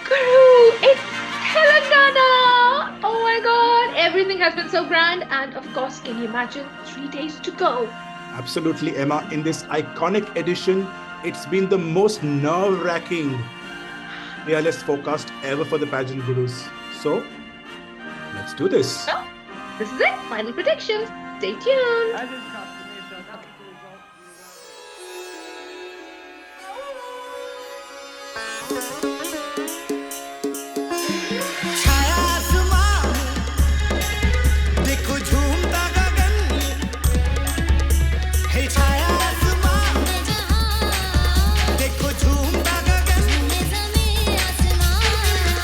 Guru, it's Telangana! Oh my god, everything has been so grand. And of course, can you imagine 3 days to go? Absolutely, Emma. In this iconic edition, it's been the most nerve wracking fearless forecast ever for the pageant gurus. So, let's do this. Well, this is it. Final predictions. Stay tuned. As is customary, the official results छाया आसमां में देखो झूमता गगन है छाया आसमां में देखो झूमता गगन ज़मीन आसमां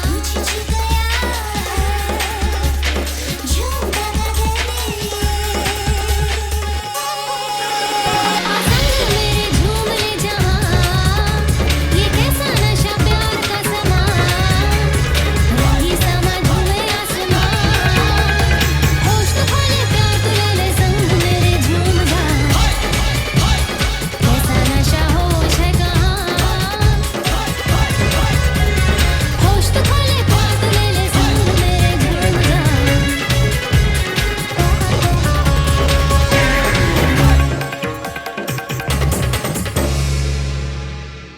पूछ गया झूमता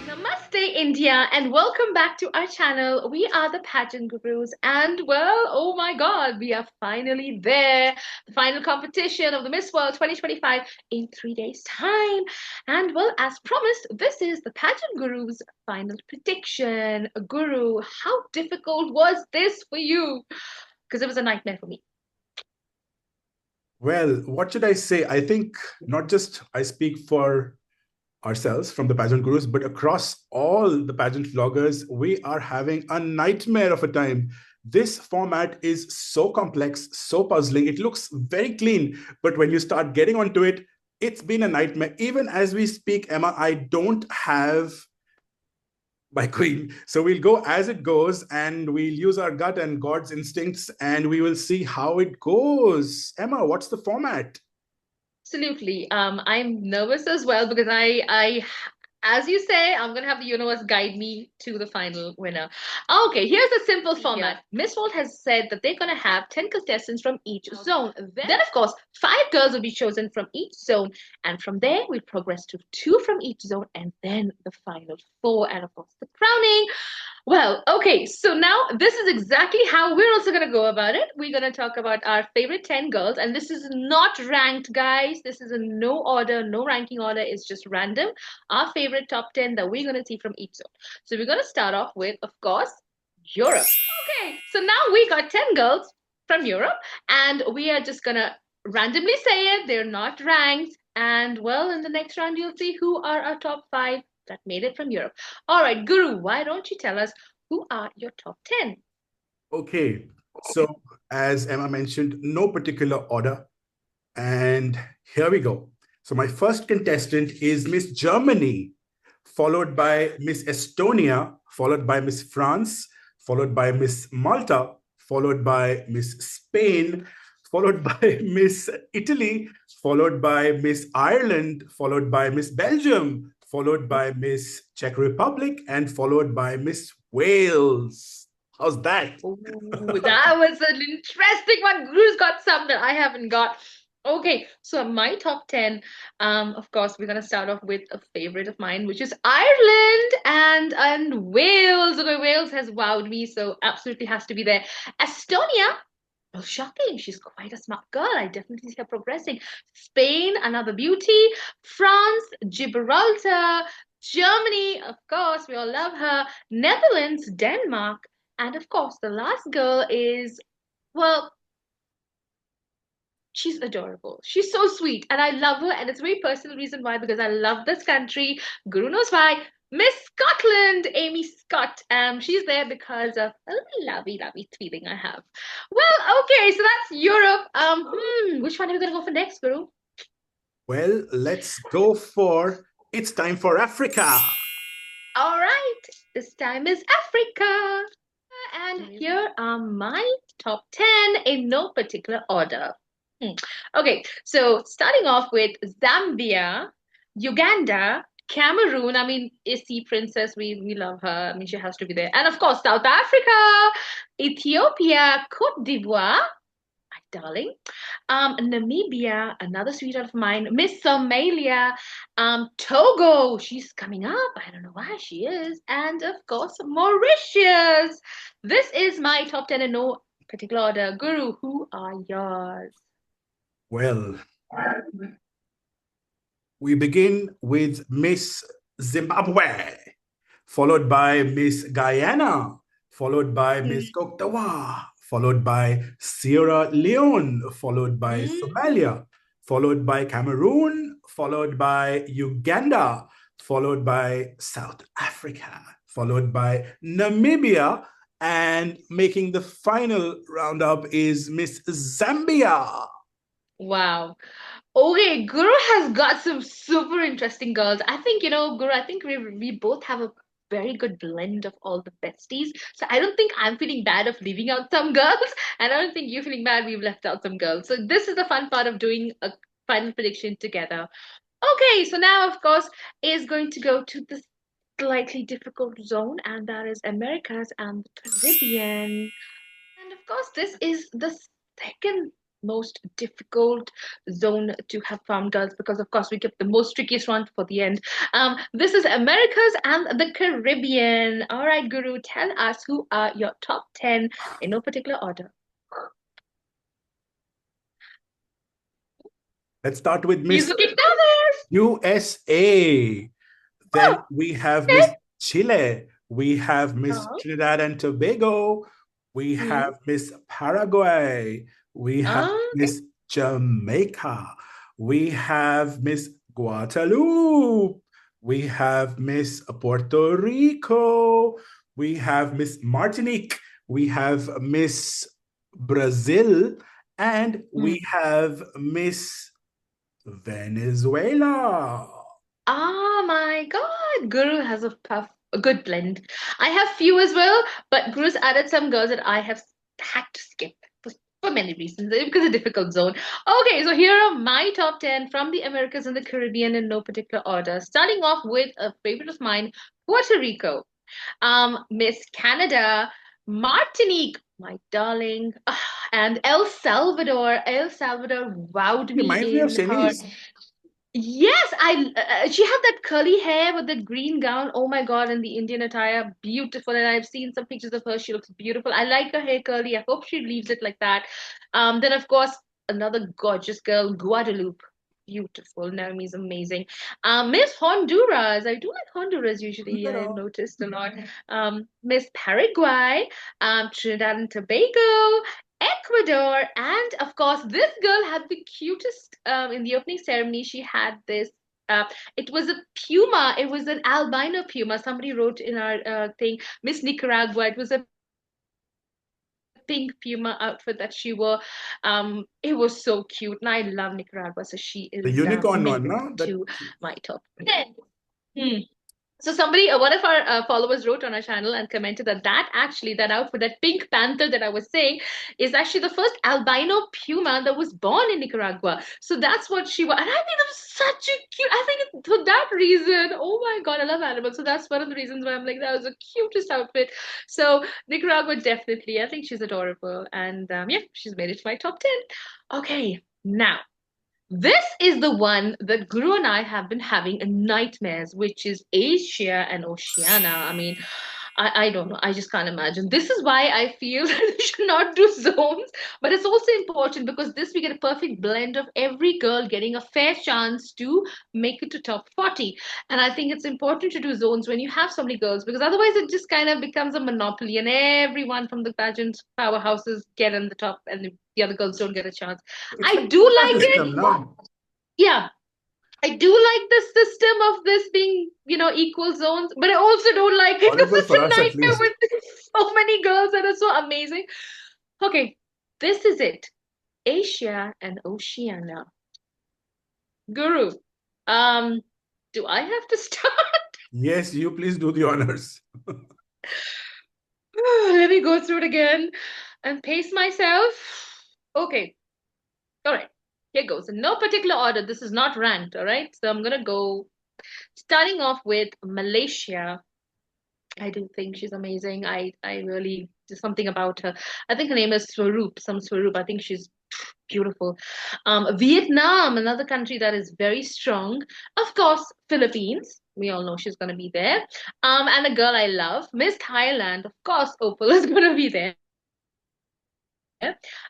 Namaste, India, and welcome back to our channel. We are the Pageant Gurus, and well, oh my god, we are finally there. The final competition of the Miss World 2025 in 3 days' time. And well, as promised, this is the Pageant Gurus' final prediction. Guru, how difficult was this for you? Because it was a nightmare for me. Well, what should I say? I think not just I speak for ourselves from the pageant gurus, but across all the pageant vloggers, we are having a nightmare of a time. This format is so complex, so puzzling. It looks very clean, but when you start getting onto it, it's been a nightmare. Even as we speak, Emma, I don't have my queen. So we'll go as it goes and we'll use our gut and God's instincts and we will see how it goes. Emma, what's the format? Absolutely. I'm nervous as well because as you say, I'm gonna have the universe guide me to the final winner. Okay, here's a simple format. Miss World has said that they're gonna have 10 contestants from each zone. Then, of course, 5 girls will be chosen from each zone, and from there we progress to 2 from each zone, and then the final 4, and of course the crowning. Well, okay, so now this is exactly how we're also going to go about it. We're going to talk about our favorite 10 girls, and this is not ranked, guys. This is a no order, no ranking order. It's just random. Our favorite top 10 that we're going to see from each zone. So we're going to start off with, of course, Europe. Okay, so now we got 10 girls from Europe, and we are just going to randomly say it. They're not ranked. And well, in the next round, you'll see who are our top 5 that made it from Europe. All right, Guru, why don't you tell us who are your top 10? Okay, so as Emma mentioned, no particular order. And here we go. So my first contestant is Miss Germany, followed by Miss Estonia, followed by Miss France, followed by Miss Malta, followed by Miss Spain, followed by Miss Italy, followed by Miss Ireland, followed by Miss Belgium, followed by Miss Czech Republic, and followed by Miss Wales. How's that? Ooh, that was an interesting one. Guru's got some that I haven't got. Okay, so my top 10, of course, we're gonna start off with a favorite of mine, which is Ireland and Wales. Okay, Wales has wowed me, so absolutely has to be there. Estonia, well, shocking. She's quite a smart girl. I definitely see her progressing. Spain, another beauty. France, Gibraltar, Germany, of course, we all love her. Netherlands, Denmark, and of course, the last girl is, well, she's adorable. She's so sweet, and I love her. And it's a very personal reason why, because I love this country. Guru knows why. Miss Scotland, Amy Scott. She's there because of a little lovey feeling I have. Well, okay, so that's Europe. Which one are we gonna go for next, Guru? Well, let's go for it's time for Africa. All right, this time is Africa. And here are my top 10 in no particular order. Okay, so starting off with Zambia, Uganda, Cameroon, I mean, Issy Princess, we love her. I mean, she has to be there. And of course, South Africa, Ethiopia, Cote d'Ivoire, my darling. Namibia, another sweetheart of mine, Miss Somalia, Togo, she's coming up. I don't know why she is. And of course, Mauritius. This is my top 10 in no particular order. Guru, who are yours? Well, we begin with Miss Zimbabwe, followed by Miss Guyana, followed by Miss Cote d'Ivoire, followed by Sierra Leone, followed by Somalia, followed by Cameroon, followed by Uganda, followed by South Africa, followed by Namibia, and making the final roundup is Miss Zambia. Wow. Okay, Guru has got some super interesting girls. I think, Guru, I think we both have a very good blend of all the besties. So I don't think I'm feeling bad of leaving out some girls, and I don't think you're feeling bad we've left out some girls. So this is the fun part of doing a final prediction together. Okay, so now, of course, is going to go to the slightly difficult zone, and that is Americas and the Caribbean. And of course, this is the second most difficult zone to have found girls because, of course, we kept the most trickiest one for the end. This is Americas and the Caribbean. All right, Guru, tell us who are your top 10 in no particular order. Let's start with He's Miss looking nervous. USA. Then we have Miss Chile. We have Miss Uh-huh. Trinidad and Tobago. We have Miss Paraguay. We have Miss Jamaica. We have Miss Guadeloupe. We have Miss Puerto Rico. We have Miss Martinique. We have Miss Brazil. And we have Miss Venezuela. Oh my God, Guru has a good blend. I have few as well, but Guru's added some girls that I have had to skip for many reasons because it's a difficult zone. Okay, so here are my top 10 from the Americas and the Caribbean in no particular order. Starting off with a favorite of mine, Puerto Rico, Miss Canada, Martinique, my darling, and El Salvador. El Salvador wowed me Reminds me of in her. Shanice. Yes, she had that curly hair with the green gown. Oh my God, and the Indian attire, beautiful. And I've seen some pictures of her. She looks beautiful. I like her hair curly. I hope she leaves it like that. Then of course, another gorgeous girl, Guadeloupe. Beautiful. Naomi's amazing. Miss Honduras. I do like Honduras usually. I've noticed a lot. Miss Paraguay, Trinidad and Tobago, Ecuador, and of course, this girl had the cutest in the opening ceremony. She had this. It was a puma. It was an albino puma. Somebody wrote in our thing, Miss Nicaragua. It was a pink puma outfit that she wore. It was so cute, and I love Nicaragua, so she The is unicorn one, making no? it to my top 10. Hmm. So somebody, one of our followers wrote on our channel and commented that actually, that outfit, that pink panther that I was saying, is actually the first albino puma that was born in Nicaragua. So that's what she was. And I think that was such a cute, I think for that reason, oh my God, I love animals. So that's one of the reasons why I'm like, that was the cutest outfit. So Nicaragua, definitely. I think she's adorable. And yeah, she's made it to my top 10. Okay, now. This is the one that Guru and I have been having nightmares, which is Asia and Oceania. I mean, I don't know. I just can't imagine. This is why I feel that we should not do zones. But it's also important because this we get a perfect blend of every girl getting a fair chance to make it to top 40. And I think it's important to do zones when you have so many girls because otherwise it just kind of becomes a monopoly and everyone from the pageant powerhouses get in the top and the other girls don't get a chance. It's I do quota like system, it. no? Yeah, I do like the system of this being, equal zones, but I also don't like it because Horrible it's for a us, at nightmare least. with so many girls that are so amazing. Okay, this is it. Asia and Oceania. Guru, do I have to start? Yes, you please do the honors. Let me go through it again and pace myself. Okay, all right. Here goes. In no particular order. This is not ranked, all right? So I'm gonna go Starting off with Malaysia, I do think she's amazing. I really, there's something about her. I think her name is Swaroop. I think she's beautiful. Vietnam, another country that is very strong. Of course, Philippines. We all know she's going to be there. And a girl I love, Miss Thailand. Of course, Opal is going to be there.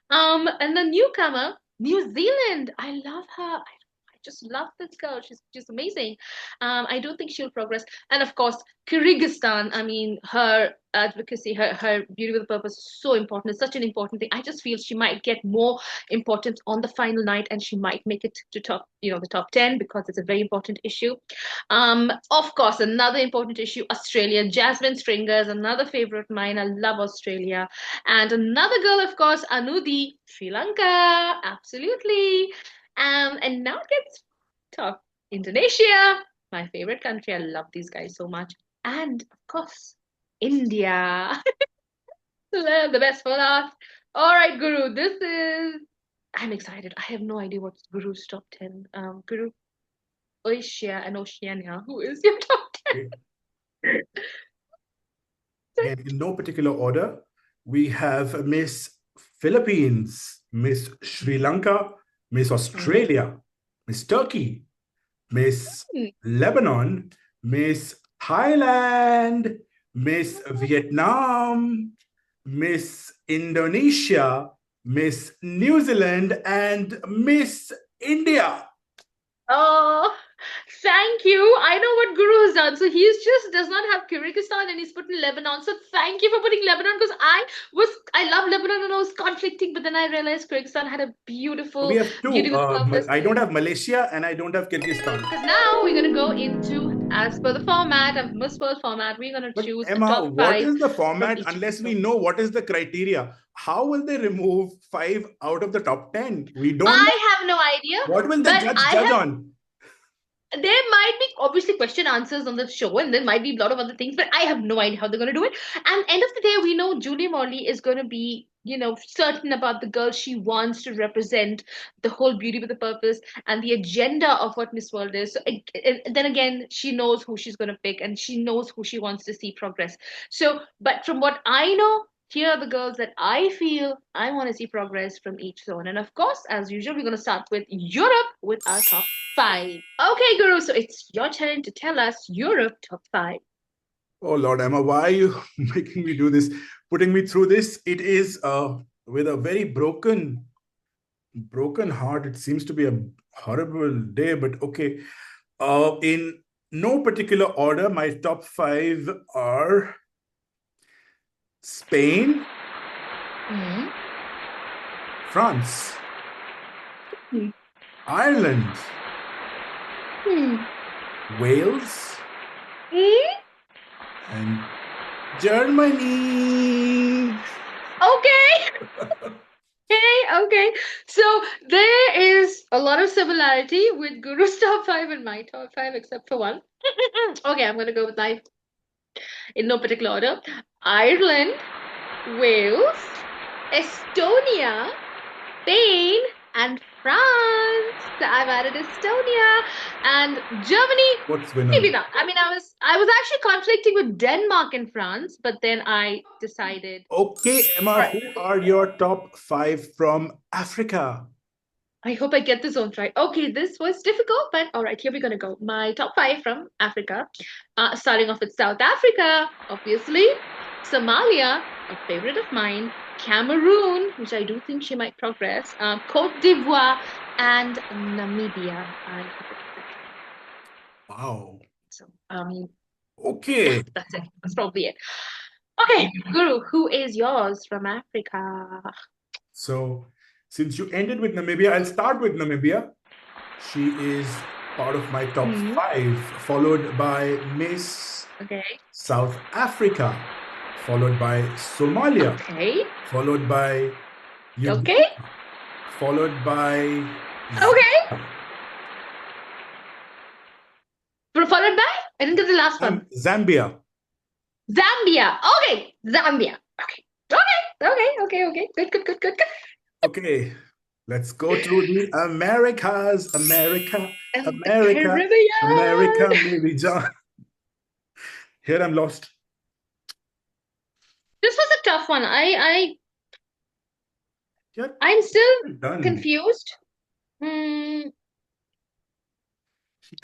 And the newcomer, New Zealand. I love her. I just love this girl. She's just amazing. I don't think she'll progress. And of course, Kyrgyzstan. I mean, her advocacy, her beauty with a purpose is so important. It's such an important thing. I just feel she might get more importance on the final night, and she might make it to the top 10 because it's a very important issue. Of course, another important issue, Australia. Jasmine Stringer is another favorite of mine. I love Australia. And another girl, of course, Anudi, Sri Lanka. Absolutely. And now it gets tough. Indonesia, my favorite country. I love these guys so much. And of course, India. The best for last. All right, Guru, I'm excited. I have no idea what's Guru's top 10. Guru, Asia and Oceania. Who is your top 10? And in no particular order, we have Miss Philippines, Miss Sri Lanka, Miss Australia, Miss Turkey, Miss Lebanon, Miss Thailand, Miss Vietnam, Miss Indonesia, Miss New Zealand, and Miss India. Oh, thank you. I know what Guru has done. So he's just does not have Kyrgyzstan and he's put in Lebanon. So thank you for putting Lebanon because I love Lebanon and I was conflicting, but then I realized Kyrgyzstan had a beautiful, We have two. beautiful purpose. I don't have Malaysia and I don't have Kyrgyzstan. Because now we're gonna go into, as per the format of Miss World format, we're gonna But choose Emma, the top what 5 is the from format each unless we episode. know what is the criteria? How will they remove 5 out of the top 10? We don't know. I have no idea. What will the but judge I judge have- on? There might be obviously question answers on the show, and there might be a lot of other things, but I have no idea how they're going to do it. And end of the day, we know Julie Morley is going to be, certain about the girl she wants to represent, the whole beauty with a purpose, and the agenda of what Miss World is. So then again, she knows who she's going to pick, and she knows who she wants to see progress. So, but from what I know, here are the girls that I feel I want to see progress from each zone. And of course, as usual, we're going to start with Europe with our top 5. Okay, Guru, so it's your turn to tell us Europe top 5. Oh Lord, Emma, why are you making me do this? Putting me through this? It is with a very broken heart. It seems to be a horrible day, but okay. In no particular order, my top 5 are Spain, France, Ireland, Wales, and Germany. Okay. Okay. So there is a lot of similarity with Guru's top 5 and my top 5, except for one. Okay, I'm going to go with my, in no particular order, Ireland, Wales, Estonia, Spain, and France. I've added Estonia and Germany. What's winner? Maybe not. I mean, I was actually conflicting with Denmark and France, but then I decided. Okay, Emma, Right. who are your top 5 from Africa? I hope I get this one right. Okay, this was difficult, but all right, here we're gonna go. My top 5 from Africa. Starting off with South Africa, obviously. Somalia, a favorite of mine. Cameroon, which I do think she might progress. Cote d'Ivoire and Namibia. I hope I get that right. Wow. So, Okay. that's it. That's probably it. Okay, Guru, who is yours from Africa? So, since you ended with Namibia, I'll start with Namibia. She is part of my top 5, followed by Miss Okay. South Africa, followed by Somalia, Okay. followed by Uganda, Okay. followed by Okay. Followed by? I didn't get the last one. Zambia. Zambia. Okay. Zambia. Okay. Okay. Good. Okay. Let's go to the Americas. America, And the America, America, Caribbean. maybe John. Here I'm lost. This was a tough one. Here, I'm still done. confused. She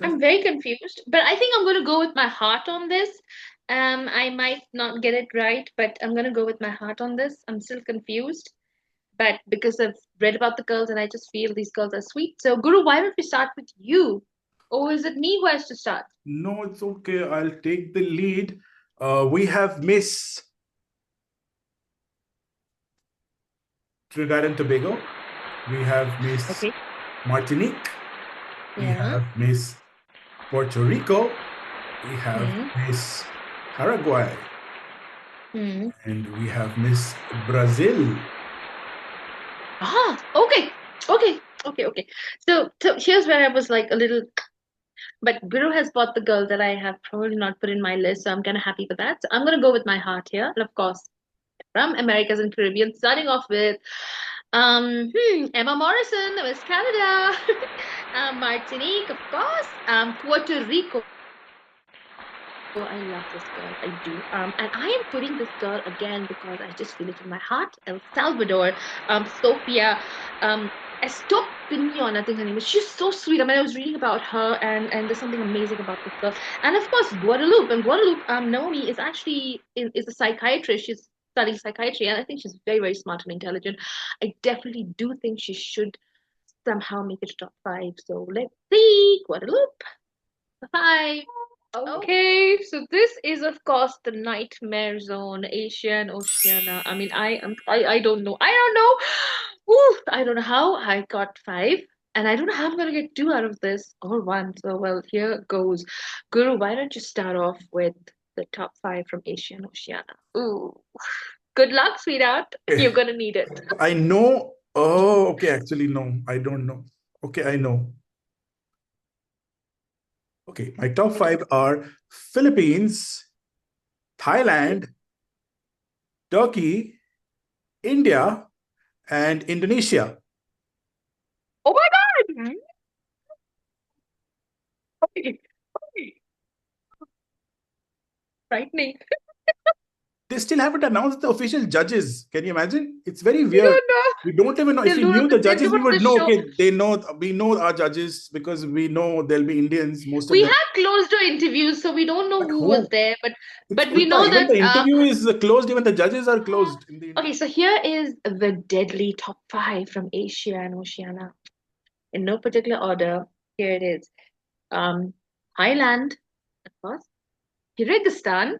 I'm doesn't. very confused, but I think I'm going to go with my heart on this. I might not get it right, but I'm going to go with my heart on this. I'm still confused, but because I've read about the girls and I just feel these girls are sweet. So, Guru, why don't we start with you? Or is it me who has to start? No, it's okay. I'll take the lead. We have Miss Trinidad and Tobago. We have Miss Okay. Martinique. We Yeah. have Miss Puerto Rico. We have Hmm. Miss Paraguay. Hmm. And we have Miss Brazil. Okay. So here's where I was like a little, but Guru has bought the girl that I have probably not put in my list, so I'm kind of happy with that. So I'm gonna go with my heart here, and of course, from Americas and Caribbean, starting off with Emma Morrison, Miss Canada, Martinique, of course, Puerto Rico. Oh, I love this girl. I do. And I am putting this girl again because I just feel it in my heart. El Salvador, Sophia, Estopinion, I think her name is. She's so sweet. I mean, I was reading about her, and there's something amazing about this girl. And of course, Guadeloupe. And Guadeloupe, Naomi is actually is a psychiatrist. She's studying psychiatry, and I think she's very, very smart and intelligent. I definitely do think she should somehow make it to top 5. So let's see, Guadeloupe, top 5. Okay, so this is of course the nightmare zone, Asia and Oceania. I mean, I don't know. I don't know. Ooh, I don't know how I got 5, and I don't know how I'm gonna get 2 out of this or 1. So well, here goes. Guru, why don't you start off with the top 5 from Asia and Oceania? Ooh, good luck, sweetheart. You're gonna need it. I know. Oh, okay. Actually, no, I don't know. Okay, I know. Okay, my top 5 are Philippines, Thailand, Turkey, India, and Indonesia. Oh my God! Okay. Frightening. They still haven't announced the official judges. Can you imagine? It's very We weird. don't know. We don't even know. If They'll we do knew it. the They'll judges, do we it on would the know. show. Okay, they know. We know our judges because we know there'll be Indians. Most of We them. had closed door interviews, so we don't know But who was who? there, It's but we ulta. know Even that the interview is closed. Even the judges are closed in the okay, interview. so here is the deadly top 5 from Asia and Oceania. In no particular order, here it is. Thailand, of course, Kyrgyzstan,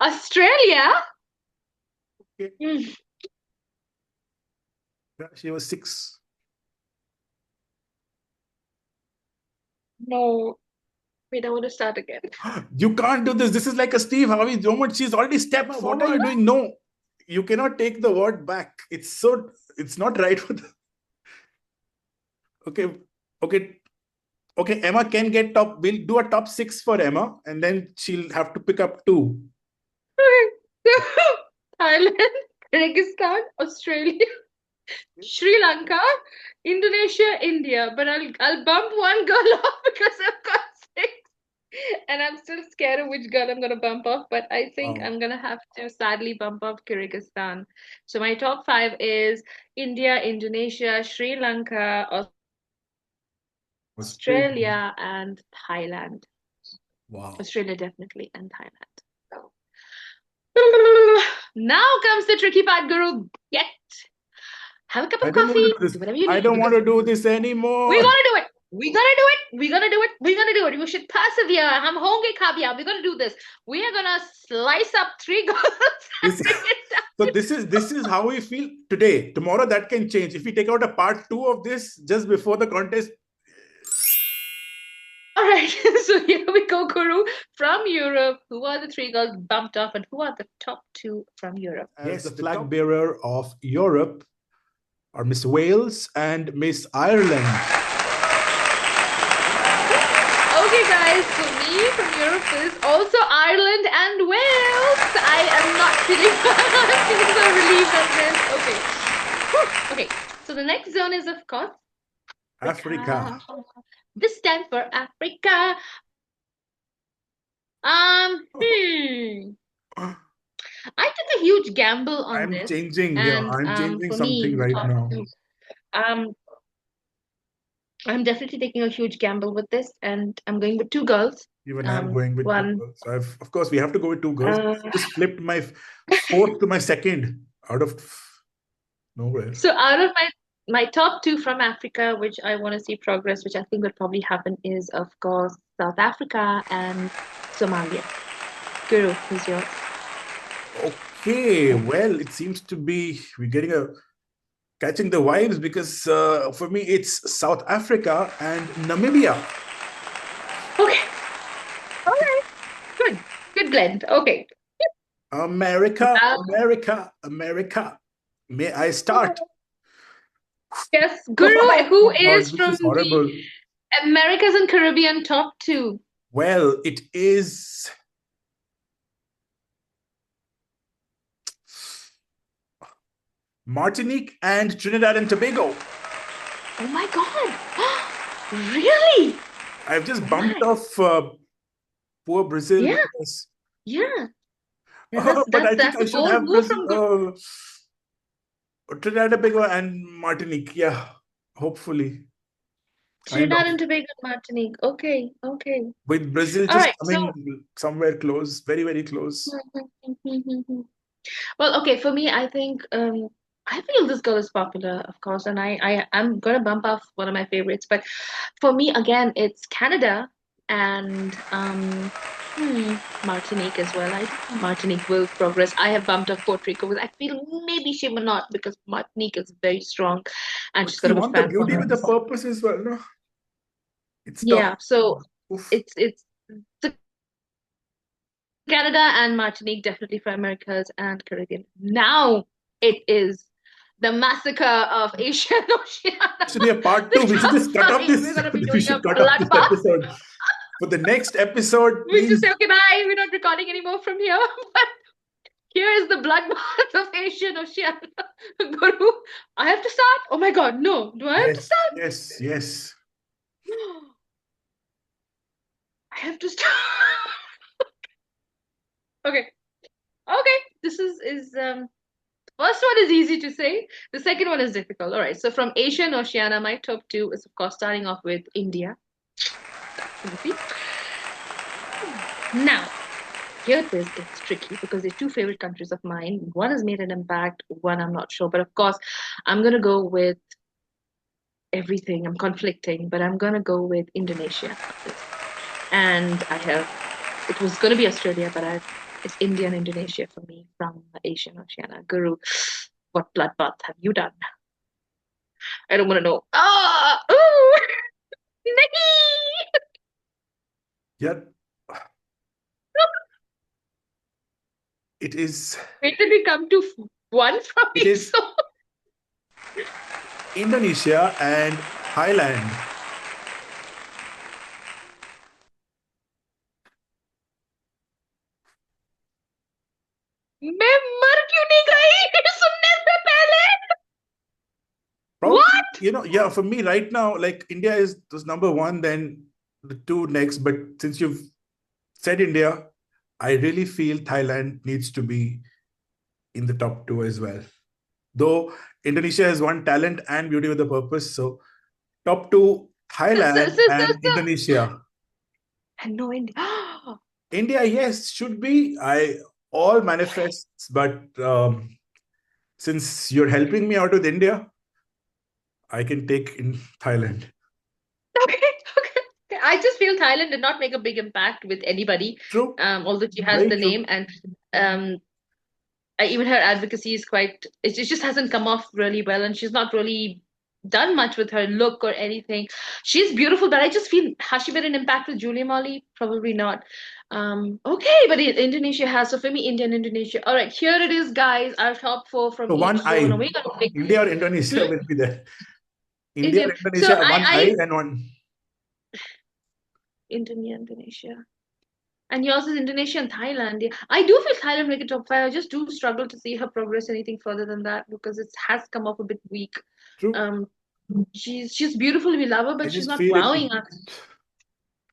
Australia. Okay. Mm, She was 6. no, wait, I want to start again. You can't do this. This is like a Steve Harvey moment. She's already stepped forward. What are you doing? No, you cannot take the word back. It's not right for the. Okay, okay, okay. Emma can get top. We'll do a top 6 for Emma, and then she'll have to pick up 2. Thailand, Kyrgyzstan, Australia, Sri Lanka, Indonesia, India. But I'll bump one girl off because I've got 6. And I'm still scared of which girl I'm gonna bump off, but I think Wow. I'm gonna have to sadly bump off Kyrgyzstan. So my top 5 is India, Indonesia, Sri Lanka, Australia, and Thailand. Wow. Australia definitely, and Thailand. So now comes the tricky part, Guru. Have a cup I of don't want to coffee, do this. do whatever you I need to don't do. want to do this anymore. We're gonna do it. We're gonna do it. We're gonna do it. We're gonna do it. We should persevere. Hum honge kabya. We're gonna do this. We are gonna slice up 3 girls. This- So this is how we feel today. Tomorrow that can change. If we take out a part 2 of this just before the contest. All right. So here we go, Guru. From Europe, who are the 3 girls bumped off, and who are the top 2 from Europe? Yes, the flag bearer of Europe are Miss Wales and Miss Ireland. Okay, guys. So me from Europe is also Ireland and Wales. I am not feeling. I'm feeling so relieved on this. Okay. Okay, so the next zone is, of course, Africa. This time for Africa. Hmm. I took a huge gamble on I'm this, changing. Yeah, and I'm changing for me, something right top now. two. Um, I'm definitely taking a huge gamble with this, and I'm going with two girls. Even I'm going with two One. girls. Of course, we have to go with two girls. Uh, Just flipped my fourth to my second out of nowhere. so out of my top two from Africa, which I want to see progress, which I think would probably happen, is of course South Africa and Somalia. Guru, who's yours? Okay, well, it seems to be we're catching the vibes because for me it's South Africa and Namibia. Okay. All right. Good. Good blend. Okay. America, Um, America, America. May I start? yes, Guru, who Oh is God, this from is the horrible. Americas and Caribbean top two? Well, it is Martinique and Trinidad and Tobago. Oh my God. Really? I've just Oh bumped my. off poor Brazil Yeah, because, yeah. Yeah, that's but I that's think that's I a should bold have move Brazil, from Guru. Trinidad and Tobago and Martinique. Yeah, hopefully, kind Trinidad of. and Tobago and Martinique. Okay, okay. With Brazil All just right, so coming somewhere close, very, very close. well, okay, for me, I think I feel this girl is popular, of course, and I'm gonna bump off one of my favorites, but for me, again, it's Canada and Martinique as well. I think Martinique will progress. I have bumped off Puerto Rico, but I feel maybe she will not because Martinique is very strong, and But she's got you a good want the fan beauty with following. the purpose as well, no? It's tough. Yeah, so Oof. it's so Canada and Martinique definitely for Americas and Caribbean. Now it is the massacre of Asia and Oceania. Should be a part two. The We should just cut off upcoming, this. we're gonna be We doing a should cut off this bloodbath. episode. For the next episode, We just please. say, okay, bye. We're not recording anymore from here. But here is the bloodbath of Asia and Oceania. Guru, I have to start. Oh my God, no. Do I have to Yes, start? yes, yes. I have to start. Okay. Okay. This is first one is easy to say. The second one is difficult. All right. So from Asia and Oceania, my top two is of course starting off with India. That's easy. Now, here this gets tricky because they're two favorite countries of mine. One has made an impact, one I'm not sure. But of course, I'm gonna go with everything. I'm conflicting, but I'm gonna go with Indonesia. And it was gonna be Australia, but it's India and Indonesia for me from Asia and Oceania. Guru, what bloodbath have you done? I don't want to know. Ah, ooh, nahi! Yeah. It is. Wait till we come to one from It each. is So Indonesia and Thailand. मैं मर क्यों नहीं गई सुनने से पहले? Probably, What? yeah, for me right now, like India is number one, then the two next. But since you've said India, I really feel Thailand needs to be in the top two as well. Though Indonesia has one talent and beauty with a purpose. So top two, Thailand and So. Indonesia. And no India. India, yes, should be. I all manifests, but since you're helping me out with India, I can take in Thailand. Okay, okay. I just feel Thailand did not make a big impact with anybody. True. Although she has Very the true. name and even her advocacy is it just hasn't come off really well, and she's not really done much with her look or anything. She's beautiful, but I just feel has she made an impact with Julia Molly? Probably not. Okay, but Indonesia has. So for me, India and Indonesia. All right, here it is, guys. Our top four from So each one zone. eye. Are we gonna pick India or Indonesia will be there. India India? or So Indonesia, one eye and one. Indonesia. And yours is Indonesia and Thailand. Yeah. I do feel Thailand make a top five. I just do struggle to see her progress anything further than that because it has come up a bit weak. True. Um, she's beautiful. We love her, I but she's just not feel it wowing us,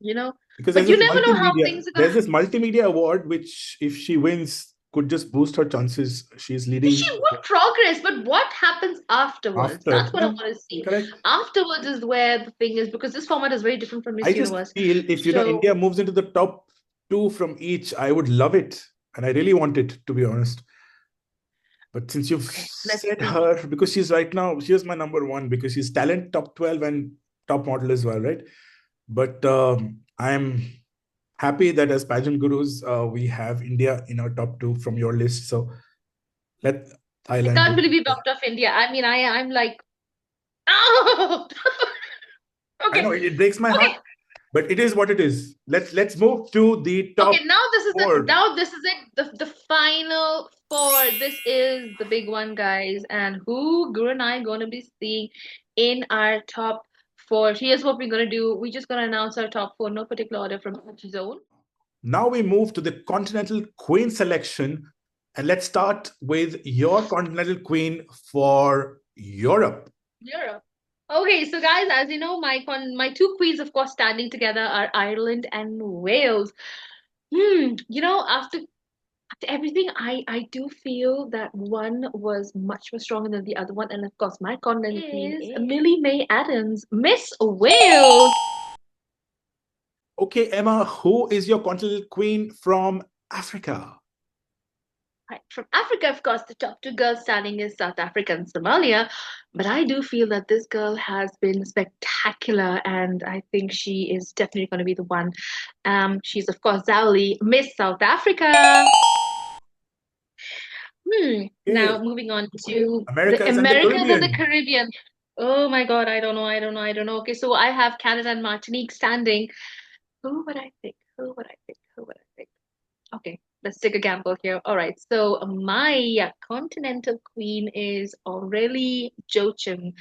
you know. because But you never know how things are there's gonna. this multimedia award which, if she wins, could just boost her chances. She's leading She would progress, but what happens afterwards? after. That's what I Yeah, want to see. correct. Afterwards is where the thing is because this format is very different from I Miss just Universe. feel if So India moves into the top two from each, I would love it, and I really want it, to be honest. But since you've okay, let's said see. her, because she's right now, she's my number one because she's talent top 12 and top model as well, right? But I'm happy that as pageant gurus, we have India in our top two from your list. So let I Thailand can't believe win. we bumped off India. I mean, I'm like, oh, I okay, know it breaks my heart, okay. but it is what it is. Let's move to the top Okay, now this is it. four. Now this is it. The final four. This is the big one, guys. And who Guru and I are gonna be seeing in our top four. Here's what we're gonna do. We're just gonna announce our top four, no particular order from each zone. Now we move to the Continental Queen selection, and let's start with your Continental Queen for Europe. Europe. Okay, so guys, as you know, my two queens, of course, standing together are Ireland and Wales. After everything, I do feel that one was much more stronger than the other one, and of course, my continental queen is Millie May Adams, Miss Wales. Okay, Emma, who is your Continental Queen from Africa? Right, from Africa, of course, the top two girls standing is South Africa and Somalia. But I do feel that this girl has been spectacular, and I think she is definitely going to be the one. She's of course Zali, Miss South Africa. Now Okay, moving on to the Americas and the Americas and the Caribbean. Caribbean. Oh my God, I don't know. Okay, so I have Canada and Martinique standing. Who would I pick? Who would I pick? Who would I pick? Okay, let's take a gamble here. All right, so my continental queen is Aurélie Joachim,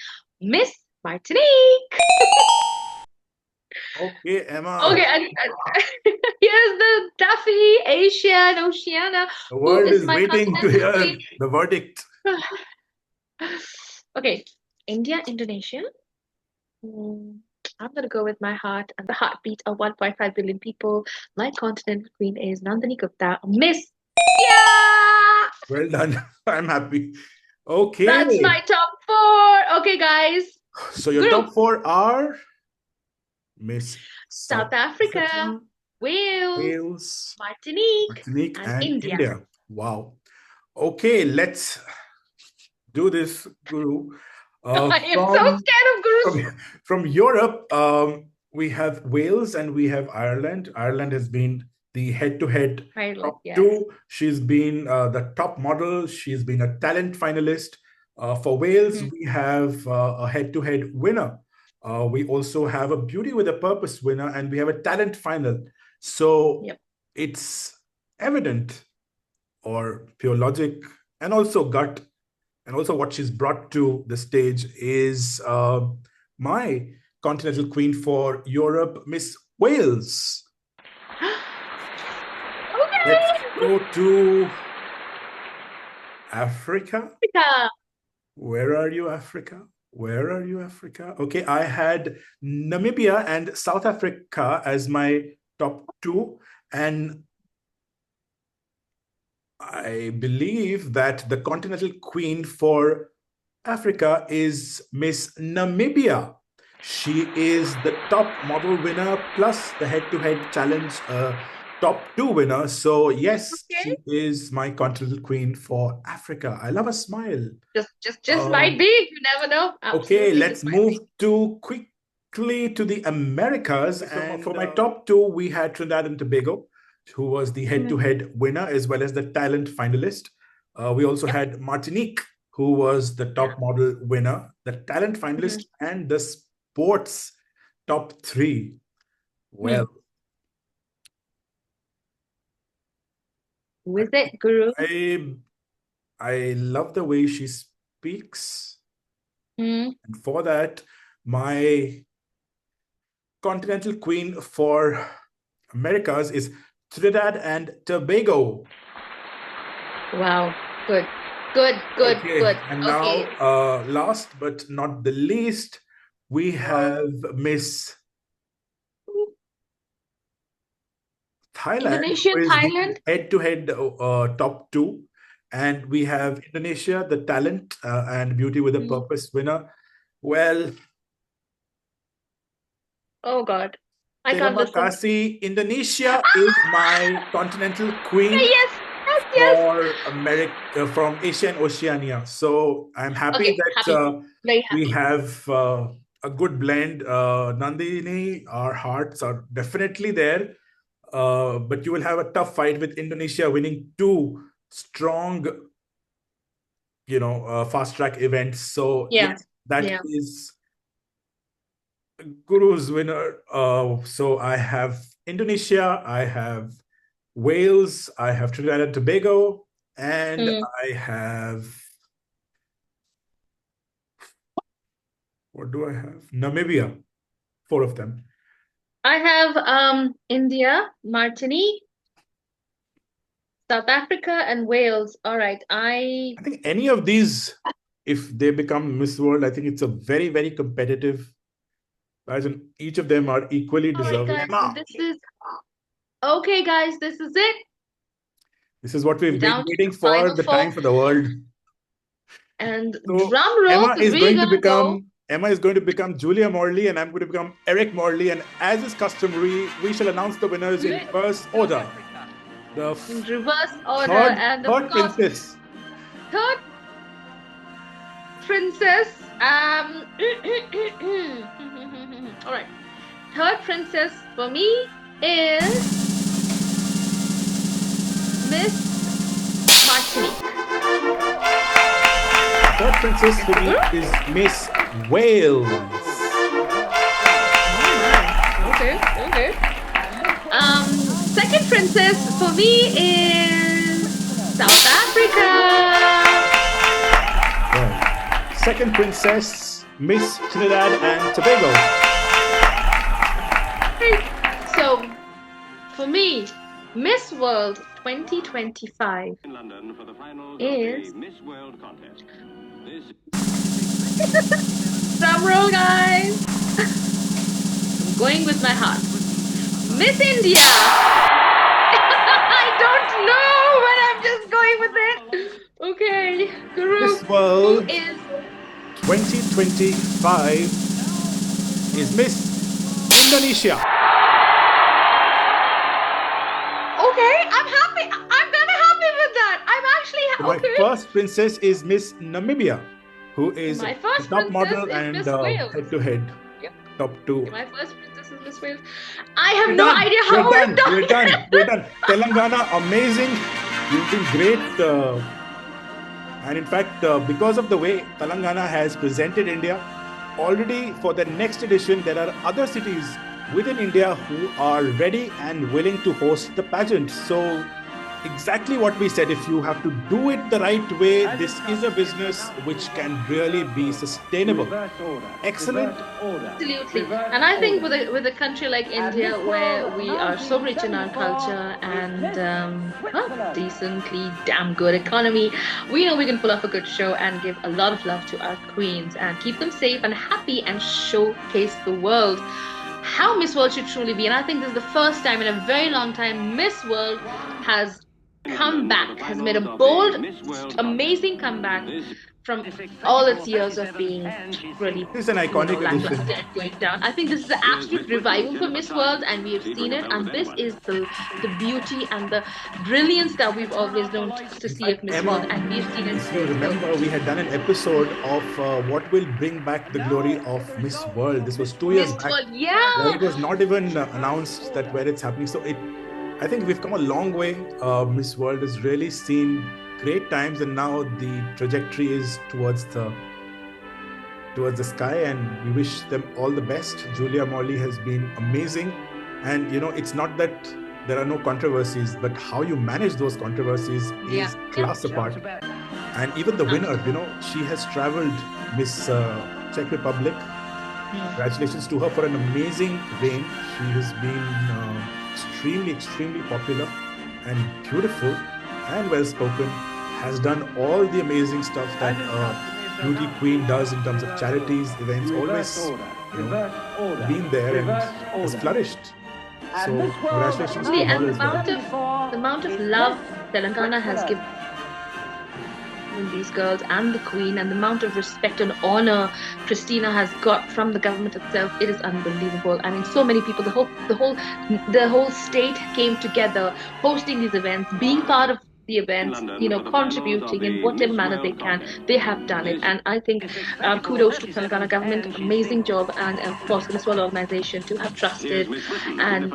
Miss Martinique. Okay, Emma. Okay, and here's the Daffy, Asia, and Oceania. The Who world is is my waiting to continental hear queen? the verdict. Okay, India, Indonesia. I'm gonna go with my heart and the heartbeat of 1.5 billion people. My continental queen is Nandini Gupta, Miss. Yeah, Well done. I'm happy. Okay. that's my top four. Okay, guys. So your Guru, top four are Miss South Africa, Africa, Wales, Wales, Martinique, Martinique, and and India. India. Wow. Okay, let's do this, Guru. I am so scared of Gurus. From Europe, we have Wales and we have Ireland. Ireland has been the head-to-head Ireland, top yes. two. She's been the top model. She's been a talent finalist. For Wales, we have a head-to-head winner. We also have a Beauty with a Purpose winner, and we have a talent final. So it's evident, or pure logic, and also gut, and also what she's brought to the stage is my continental queen for Europe, Miss Wales. Okay. Let's go to Africa. Africa. Where are you, Africa? Where are you, Africa? Okay, I had Namibia and South Africa as my top two, and I believe that the continental queen for Africa is Miss Namibia. She is the top model winner plus the head-to-head challenge top two winner. So yes, she is my continental queen for Africa. I love a smile. Just might be. You never know. Okay, Absolutely, let's move quickly to the Americas. And for my top two, we had Trinidad and Tobago, who was the head-to-head winner as well as the talent finalist. We also had Martinique, who was the top model winner, the talent finalist, and the sports top three. Well, who is it, Guru? I love the way she speaks. And for that, my continental queen for Americas is Trinidad and Tobago. Wow. Good. Good. Good. Okay, Good. and Okay. now, last but not the least, we have Miss Thailand, Indonesian, who is the Thailand. head-to-head top two, and we have Indonesia, the talent and beauty with a purpose winner. Well, Oh God. I can't Terima listen. kasih. Indonesia is my continental queen Yes. Yes. Yes. for America, from Asia and Oceania. So I'm happy Okay. that Happy. Very we happy. have a good blend. Nandini, our hearts are definitely there. But you will have a tough fight with Indonesia winning two strong, fast track events. So Yeah. yes, that Yeah. is Guru's winner. So I have Indonesia, I have Wales, I have Trinidad and Tobago, and I have, what do I have? Namibia, four of them. I have India, Martinique, South Africa, and Wales. All right. I think any of these, if they become Miss World, I think it's a very, very competitive pageant. Each of them are equally All right, deserving. guys. This is okay, guys. This is it. This is what we've We're been down to waiting the for, final the four. time for the world. And So drum roll, Emma because is we're going to gonna go. become Julia Morley, and I'm going to become Eric Morley. And as is customary, we shall announce the winners in reverse order. The In reverse order, and of third course, princess. third princess. All right. Third princess for me is Miss Martinique. Third princess for me is Miss Wales. Okay. Okay. Second princess for me is South Africa. Right. Second princess, Miss Trinidad and Tobago. So, for me, Miss World 2025 in London for the finals is of the Miss World contest. drum roll, guys. I'm going with my heart. Miss India. I don't know, but I'm just going with it. Okay, Guru. Miss World Who is 2025 is Miss Indonesia. okay? I'm happy. I'm kind of happy with that. I'm actually My okay. first princess is Miss Namibia, who is My the first top model princess is and Miss Wales. head-to-head Yep. top two. My first princess is Miss Wales. I have We're no done. idea how We're I've done. We're done. We're done. Telangana, amazing. You've been great. And in fact, because of the way Telangana has presented India, already for the next edition, there are other cities within India who are ready and willing to host the pageant. So exactly what we said, if you have to do it the right way, this is a business which can really be sustainable. Excellent. Absolutely. And I think with a country like India, where we are so rich in our culture and decently damn good economy, we know we can pull off a good show and give a lot of love to our queens and keep them safe and happy and showcase the world how Miss World should truly be. And I think this is the first time in a very long time Miss World has come back, has made a bold, amazing comeback from all its years of being really This is an iconic lackluster edition. and going down. I think this is an absolute revival for Miss World, and we have seen it. And this is the beauty and the brilliance that we've always known to see at Miss Emma, World, and we've seen it. if you remember, we had done an episode of what will bring back the glory of Miss World. This was 2 years Miss back. World, Where yeah. it was not even announced that where it's happening. So I think we've come a long way. Miss World has really seen great times, and now the trajectory is towards the sky, and we wish them all the best. Julia Morley has been amazing, and it's not that there are no controversies, but how you manage those controversies is class apart. And even the winner, she has traveled, Miss Czech Republic. Congratulations to her for an amazing reign. She has been extremely popular and beautiful and well spoken, has done all the amazing stuff that a beauty queen does in terms of charities, events, always been there and has flourished. So congratulations to And her the as well. amount of love Telangana has given these girls and the queen, and the amount of respect and honor Christina has got from the government itself, it is unbelievable. I mean, so many people, the whole state came together, hosting these events, being part of the events, contributing in whatever manner they can. They have done it, and I think kudos to Telangana government. Amazing job, and of course Miss World organization to have trusted and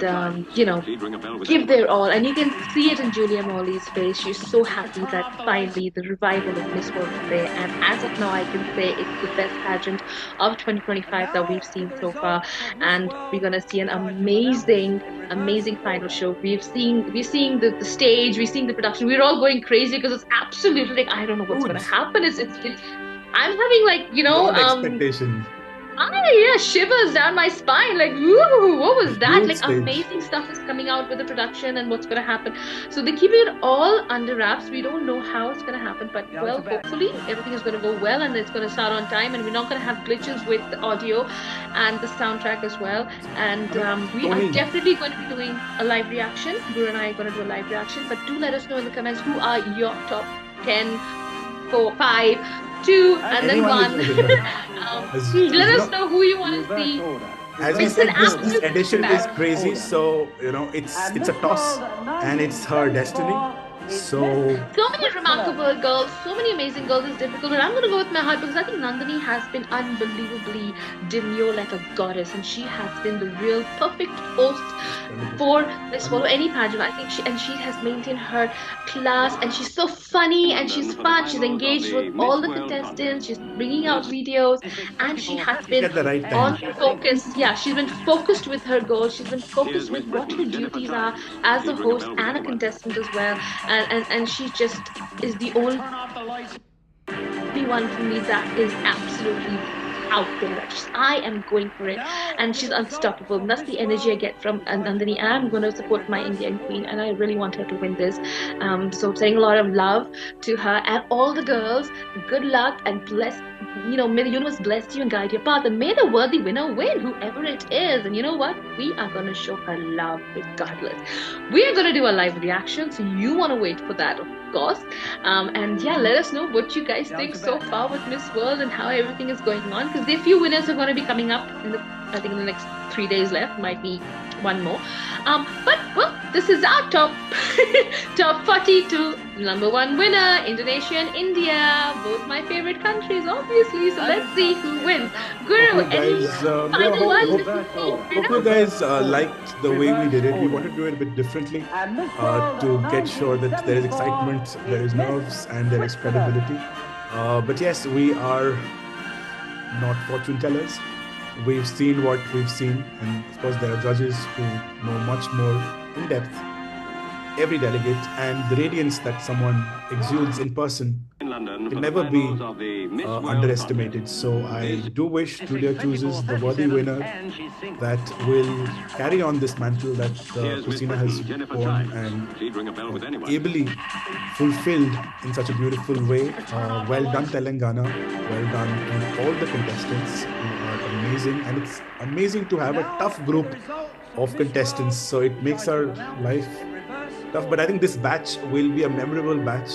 give their all. And you can see it in Julia Morley's face. She's so happy that finally the revival of Miss World is there. And as of now, I can say it's the best pageant of 2025 that we've seen so far. And we're gonna see an amazing final show. We're seeing the stage, we're seeing the production. We're all going crazy because it's absolutely like, I don't know what's gonna happen. It's I'm having Beyond expectation. shivers down my spine. Like, ooh, what was that? Huge Like, stage. amazing stuff is coming out with the production and what's going to happen. So they're keeping it all under wraps. We don't know how it's going to happen, but well, hopefully everything is going to go well and it's going to start on time, and we're not going to have glitches with the audio and the soundtrack as well. And we are definitely going to be doing a live reaction. Guru and I are going to do a live reaction, but do let us know in the comments who are your top 10, 4, 5, 2, and then 1. Let us know who you want to see. As we said, this edition is crazy, so it's a toss, and it's her destiny. So many remarkable girls, so many amazing girls. It's difficult, but I'm going to go with my heart because I think Nandini has been unbelievably demure, like a goddess, and she has been the real perfect host for this follow any pageant. I think she has maintained her class, and she's so funny and she's fun. She's engaged with all the contestants. She's bringing out videos, and she has been at the right time. on focus. Yeah, she's been focused with her goals. She's been focused with what her duties are as a host and a contestant as well. And she just is the only one for me that is absolutely out there. Like, I am going for it, and she's unstoppable. And that's the energy I get from Nandini. I'm going to support my Indian queen, and I really want her to win this. So saying a lot of love to her and all the girls. Good luck and bless. May the universe bless you and guide your path, and may the worthy winner win, whoever it is. And you know what? We are going to show her love regardless. We are going to do a live reaction, so you want to wait for that, of course. And yeah, let us know what you guys think so far with Miss World and how everything is going on, because there are few winners are going to be coming up I think in the next 3 days left. Might be one more. But well, this is our top 42. Number 1 winner, Indonesia and India, both my favorite countries, obviously. So let's see who wins. Guru, any final words? Hope you guys liked the way we did it. We wanted to do it a bit differently to get sure that there is excitement, there is nerves, and there is credibility. But yes, we are not fortune tellers. We've seen what we've seen, and of course there are judges who know much more in depth every delegate, and the radiance that someone exudes in person can never be underestimated. So I do wish Julia chooses the worthy winner that will carry on this mantle that Christina has worn and ably fulfilled in such a beautiful way. Well done, Telangana. Well done to all the contestants who are amazing, and it's amazing to have a tough group of contestants. So it makes our life tough, but I think this batch will be a memorable batch,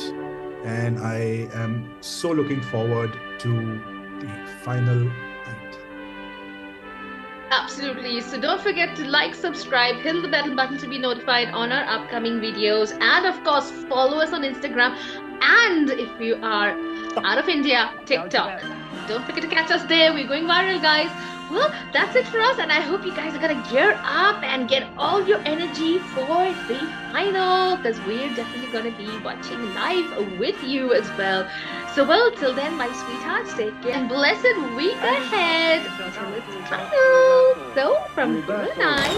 and I am so looking forward to the final night. Absolutely. So don't forget to like, subscribe, hit the bell button to be notified on our upcoming videos, and of course follow us on Instagram, and if you are out of India, TikTok. Don't forget to catch us there. We're going viral, guys. Well, that's it for us, and I hope you guys are gonna gear up and get all your energy for the final, because we're definitely gonna be watching live with you as well. So well, till then, my sweethearts, take care and blessed week ahead till it's final. So from Guru and I,